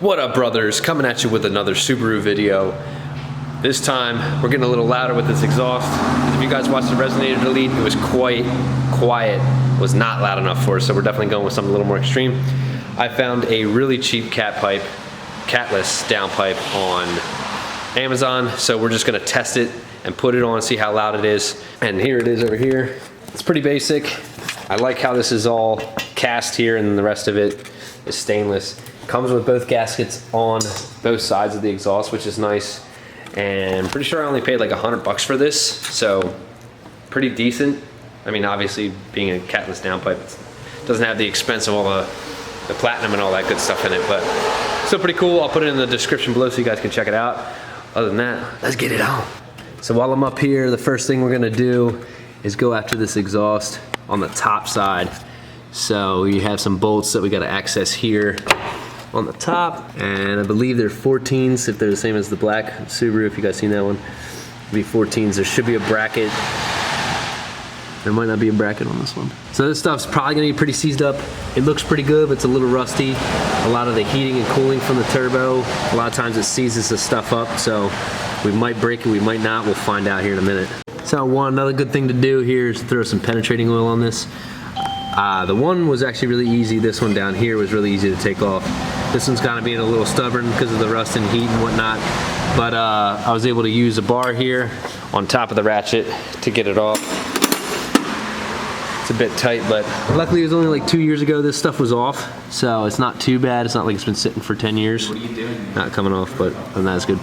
What up, brothers? Coming at you with another Subaru video. This time we're getting a little louder with this exhaust. If you guys watched the resonator delete, it was quite quiet. It was not loud enough for us, so we're definitely going with something a little more extreme. I found a really cheap cat pipe, CATLESS downpipe on Amazon, so we're just gonna test it and put it on and see how loud it is. And here it is over here. It's pretty basic. I like how this is all cast here and the rest of it is stainless. Comes with both gaskets on both sides of the exhaust, which is nice. And I'm pretty sure I only paid like $100 for this, so pretty decent. I mean, obviously being a CATLESS downpipe, it doesn't have the expense of all the platinum and all that good stuff in it, but still pretty cool. I'll put it in the description below so you guys can check it out. Other than that, let's get it on. So while I'm up here, the first thing we're gonna do is go after this exhaust on the top side. So you have some bolts that we gotta access here on the top, and I believe they're 14s if they're the same as the black Subaru. If you guys seen that one, it'll be 14s. There should be a bracket. There might not be a bracket on this one. So this stuff's probably gonna be pretty seized up. It looks pretty good, but it's a little rusty. A lot of the heating and cooling from the turbo, a lot of times it seizes the stuff up, so we might break it, we might not. We'll find out here in a minute. So another good thing to do here is throw some penetrating oil on this. The one was actually really easy. This one down here was really easy to take off. This one's kind of being a little stubborn because of the rust and heat and whatnot. But I was able to use a bar here on top of the ratchet to get it off. It's a bit tight, but luckily it was only like 2 years ago this stuff was off. So it's not too bad. It's not like it's been sitting for 10 years. What are you doing? Not coming off, but other than that, it's good.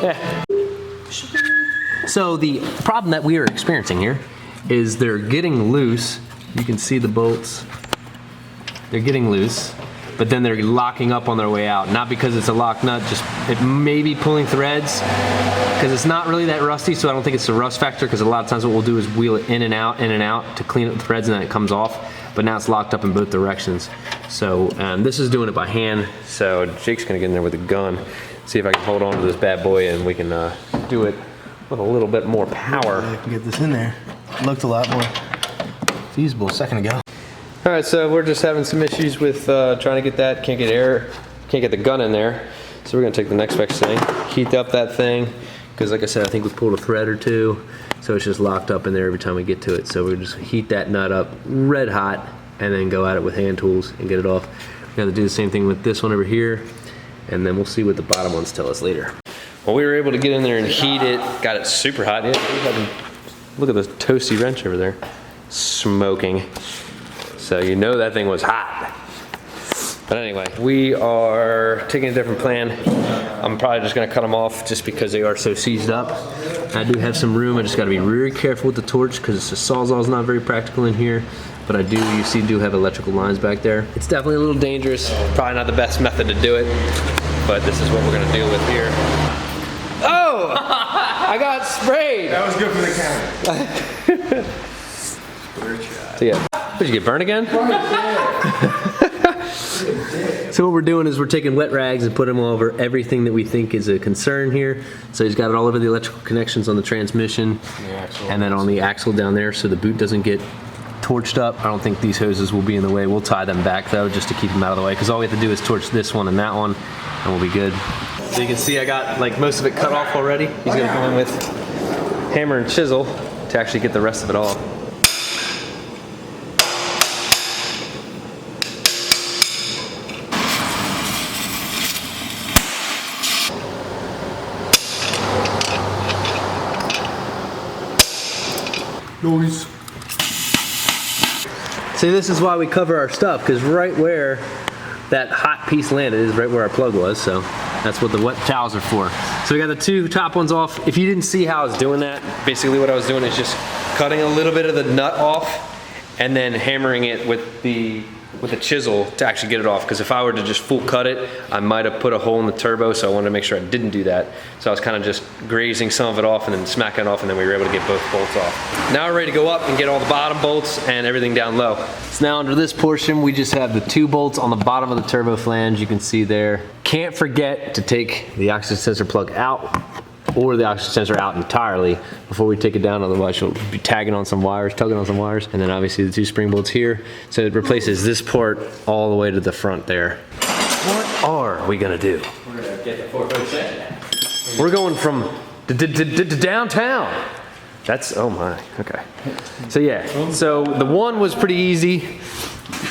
Yeah. So the problem that we are experiencing here is they're getting loose. You can see the bolts. They're getting loose, but then they're locking up on their way out. Not because it's a lock nut, just it may be pulling threads, because it's not really that rusty, so I don't think it's the rust factor, because a lot of times what we'll do is wheel it in and out to clean up the threads, and then it comes off. But now it's locked up in both directions. So this is doing it by hand, so Jake's gonna get in there with a gun, see if I can hold on to this bad boy, and we can do it with a little bit more power. I can get this in there. It looked a lot more feasible a second ago. All right, so we're just having some issues with trying to get that. Can't get air, can't get the gun in there. So we're gonna take the next best thing, heat up that thing, because like I said, I think we pulled a thread or two, so it's just locked up in there every time we get to it. So we'll just heat that nut up red hot and then go at it with hand tools and get it off. We gotta do the same thing with this one over here, and then we'll see what the bottom ones tell us later. Well, we were able to get in there and heat it, got it super hot. Yeah, look at this toasty wrench over there, smoking. So you know that thing was hot. But anyway, we are taking a different plan. I'm probably just gonna cut them off just because they are so seized up. I do have some room. I just gotta be really careful with the torch because the Sawzall is not very practical in here. But I do, you see, do have electrical lines back there. It's definitely a little dangerous. Probably not the best method to do it, but this is what we're gonna deal with here. Oh! I got sprayed! That was good for the camera. So yeah, did you get burned again? So what we're doing is we're taking wet rags and putting them all over everything that we think is a concern here. So he's got it all over the electrical connections on the transmission and then on the axle down there so the boot doesn't get torched up. I don't think these hoses will be in the way. We'll tie them back though just to keep them out of the way, because all we have to do is torch this one and that one and we'll be good. So you can see I got like most of it cut off already. He's gonna go in with hammer and chisel to actually get the rest of it off. Noise. See, this is why we cover our stuff, because right where that hot piece landed is right where our plug was, so that's what the wet towels are for. So we got the two top ones off. If you didn't see how I was doing that, basically what I was doing is just cutting a little bit of the nut off and then hammering it with the chisel to actually get it off, because if I were to just full cut it, I might have put a hole in the turbo, so I wanted to make sure I didn't do that. So I was kind of just grazing some of it off and then smacking it off, and then we were able to get both bolts off. Now we're ready to go up and get all the bottom bolts and everything down low. So now under this portion, we just have the 2 bolts on the bottom of the turbo flange, you can see there. Can't forget to take the oxygen sensor plug out or the oxygen sensor out entirely before we take it down, otherwise you'll be tagging on some wires, tugging on some wires. And then obviously the 2 spring bolts here. So it replaces this port all the way to the front there. What are we gonna do? We're gonna get the 4-foot shed. We're going from downtown. That's, oh my, okay. So yeah, so the one was pretty easy.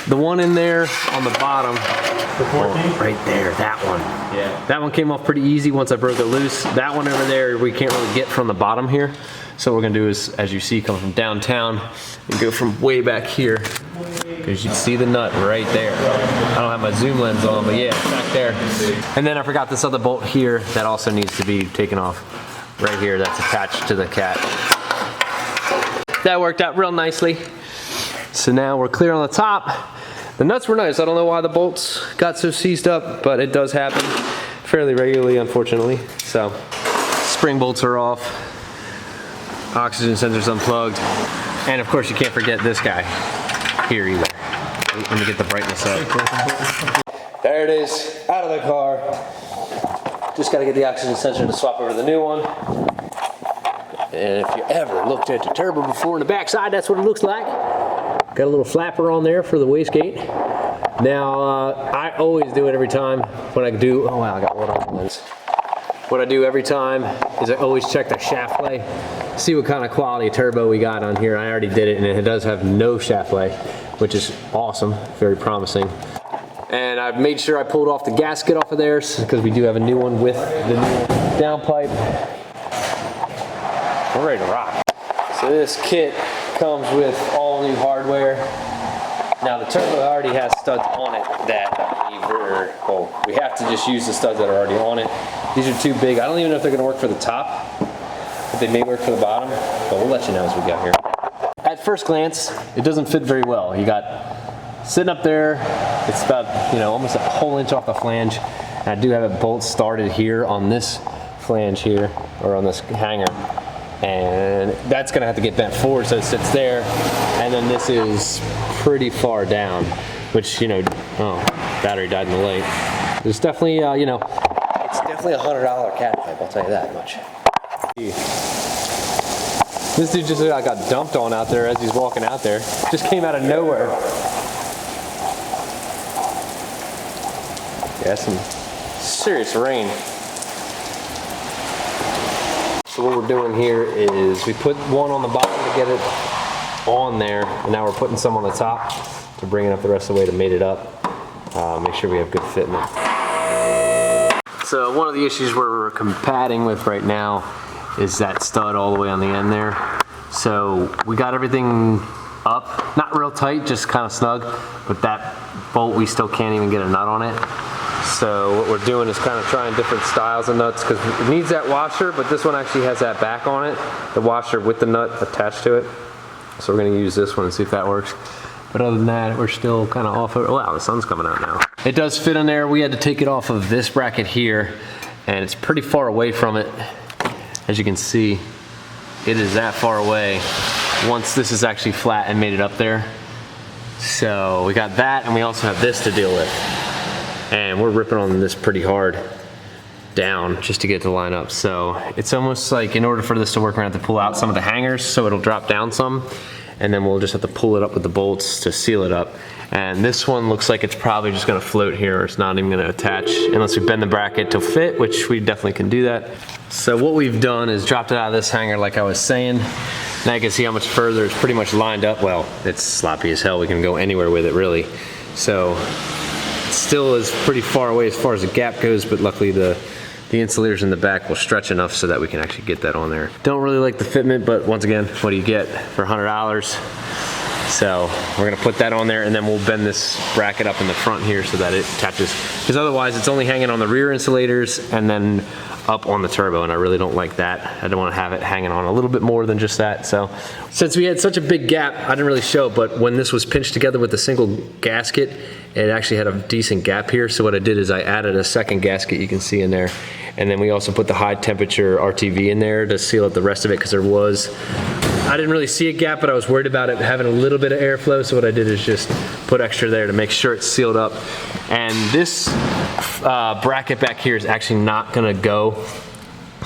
The one in there on the bottom, right there, that one. Yeah. That one came off pretty easy once I broke it loose. That one over there, we can't really get from the bottom here. So what we're gonna do is, as you see, come from downtown and go from way back here. Because you can see the nut right there. I don't have my zoom lens on, but yeah, it's back there. And then I forgot this other bolt here that also needs to be taken off right here. That's attached to the cat. That worked out real nicely. So now we're clear on the top. The nuts were nice. I don't know why the bolts got so seized up, but it does happen fairly regularly, unfortunately. So spring bolts are off. Oxygen sensor's unplugged. And of course you can't forget this guy here either. Let me get the brightness up. There it is, out of the car. Just gotta get the oxygen sensor to swap over to the new one. And if you ever looked at the turbo before in the backside, that's what it looks like. Got a little flapper on there for the wastegate. Now, I always do it every time when I do, oh wow, I got one on the lens. What I do every time is I always check the shaft lay, see what kind of quality turbo we got on here. I already did it and it does have no shaft lay, which is awesome, very promising. And I've made sure I pulled off the gasket off of there because we do have a new one with the new downpipe. We're ready to rock. So this kit comes with all new hardware. Now the turbo already has studs on it that we have to just use the studs that are already on it. These are too big. I don't even know if they're gonna work for the top, but they may work for the bottom, but we'll let you know as we go here. At first glance, it doesn't fit very well. You got sitting up there, it's about, you know, almost a whole inch off the flange. And I do have it bolt started here on this flange here, or on this hanger. And that's gonna have to get bent forward so it sits there. And then this is pretty far down, which, you know, oh, battery died in the light. There's definitely, you know, it's definitely a $100 cat pipe, I'll tell you that much. This dude just got dumped on out there as he's walking out there. Just came out of nowhere. Yeah, some serious rain. So what we're doing here is we put one on the bottom to get it on there, and now we're putting some on the top to bring it up the rest of the way to mate it up. Make sure we have good fit in it. So one of the issues we're combating with right now is that stud all the way on the end there. So we got everything up, not real tight, just kind of snug, but that bolt we still can't even get a nut on it. So what we're doing is kind of trying different styles of nuts because it needs that washer, but this one actually has that back on it, the washer with the nut attached to it. So we're going to use this one and see if that works. But other than that, we're still kind of off of, oh wow, the sun's coming out now. It does fit in there. We had to take it off of this bracket here, and it's pretty far away from it. As you can see, it is that far away once this is actually flat and made it up there. So we got that, and we also have this to deal with. And we're ripping on this pretty hard down just to get it to line up. So it's almost like in order for this to work, we're gonna have to pull out some of the hangers so it'll drop down some, and then we'll just have to pull it up with the bolts to seal it up. And this one looks like it's probably just gonna float here, or it's not even gonna attach unless we bend the bracket to fit, which we definitely can do that. So what we've done is dropped it out of this hanger like I was saying. Now you can see how much further it's pretty much lined up. Well, it's sloppy as hell. We can go anywhere with it really. So still is pretty far away as far as the gap goes, but luckily the insulators in the back will stretch enough so that we can actually get that on there. Don't really like the fitment, but once again, what do you get for $100? So we're gonna put that on there, and then we'll bend this bracket up in the front here so that it attaches, because otherwise it's only hanging on the rear insulators and then up on the turbo, and I really don't like that. I don't want to have it hanging on a little bit more than just that. So since we had such a big gap, I didn't really show it, but when this was pinched together with a single gasket, it actually had a decent gap here. So what I did is I added a second gasket you can see in there, and then we also put the high temperature RTV in there to seal up the rest of it, because I didn't really see a gap, but I was worried about it having a little bit of airflow, so what I did is just put extra there to make sure it's sealed up. And this bracket back here is actually not gonna go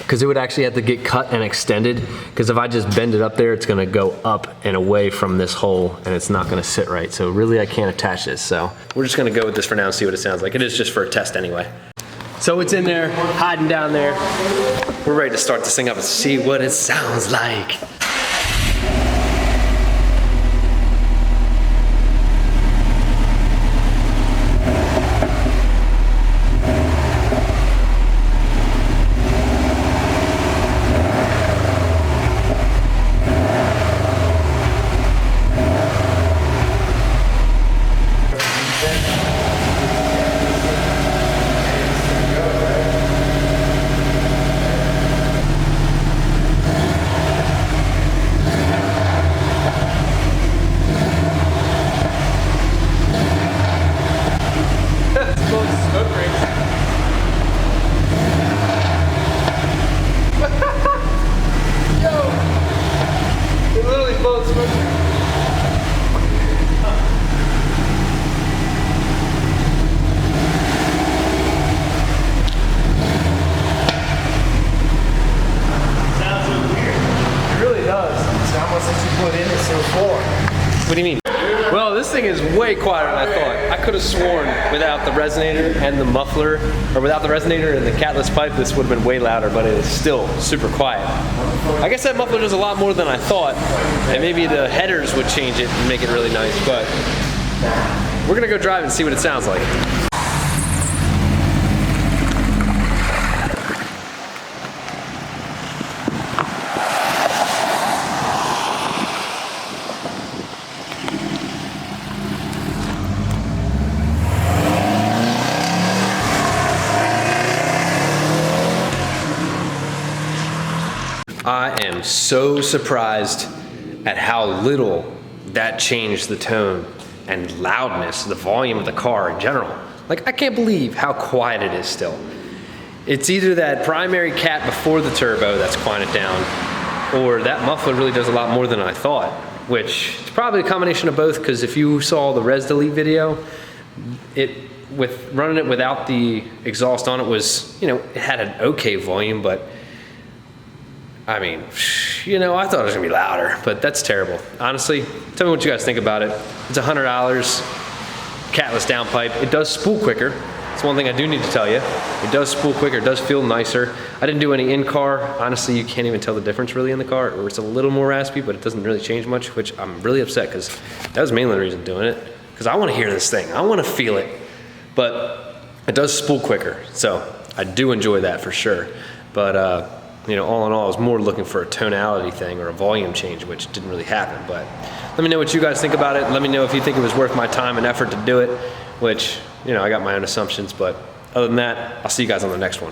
because it would actually have to get cut and extended, because if I just bend it up there, it's gonna go up and away from this hole and it's not gonna sit right. So really I can't attach this. So we're just gonna go with this for now and see what it sounds like. It is just for a test anyway. So it's in there, hiding down there. We're ready to start this thing up and see what it sounds like. What do you mean? Well, this thing is way quieter than I thought. I could have sworn without the resonator and the muffler, or without the resonator and the catless pipe, this would have been way louder, but it is still super quiet. I guess that muffler does a lot more than I thought, and maybe the headers would change it and make it really nice, but we're gonna go drive and see what it sounds like. I am so surprised at how little that changed the tone and loudness, the volume of the car in general. Like, I can't believe how quiet it is still. It's either that primary cat before the turbo that's quieting it down, or that muffler really does a lot more than I thought, which is probably a combination of both, because if you saw the res delete video, with running it without the exhaust on, it was, you know, it had an okay volume, but I mean, you know, I thought it was gonna be louder, but that's terrible. Honestly, tell me what you guys think about it. It's $100, catless downpipe. It does spool quicker. That's one thing I do need to tell you. It does spool quicker, it does feel nicer. I didn't do any in-car. Honestly, you can't even tell the difference really in the car, or it's a little more raspy, but it doesn't really change much, which I'm really upset, because that was mainly the reason doing it, because I wanna hear this thing, I wanna feel it, but it does spool quicker, so I do enjoy that for sure. But you know, all in all, I was more looking for a tonality thing or a volume change, which didn't really happen. But let me know what you guys think about it. Let me know if you think it was worth my time and effort to do it, which, you know, I got my own assumptions. But other than that, I'll see you guys on the next one.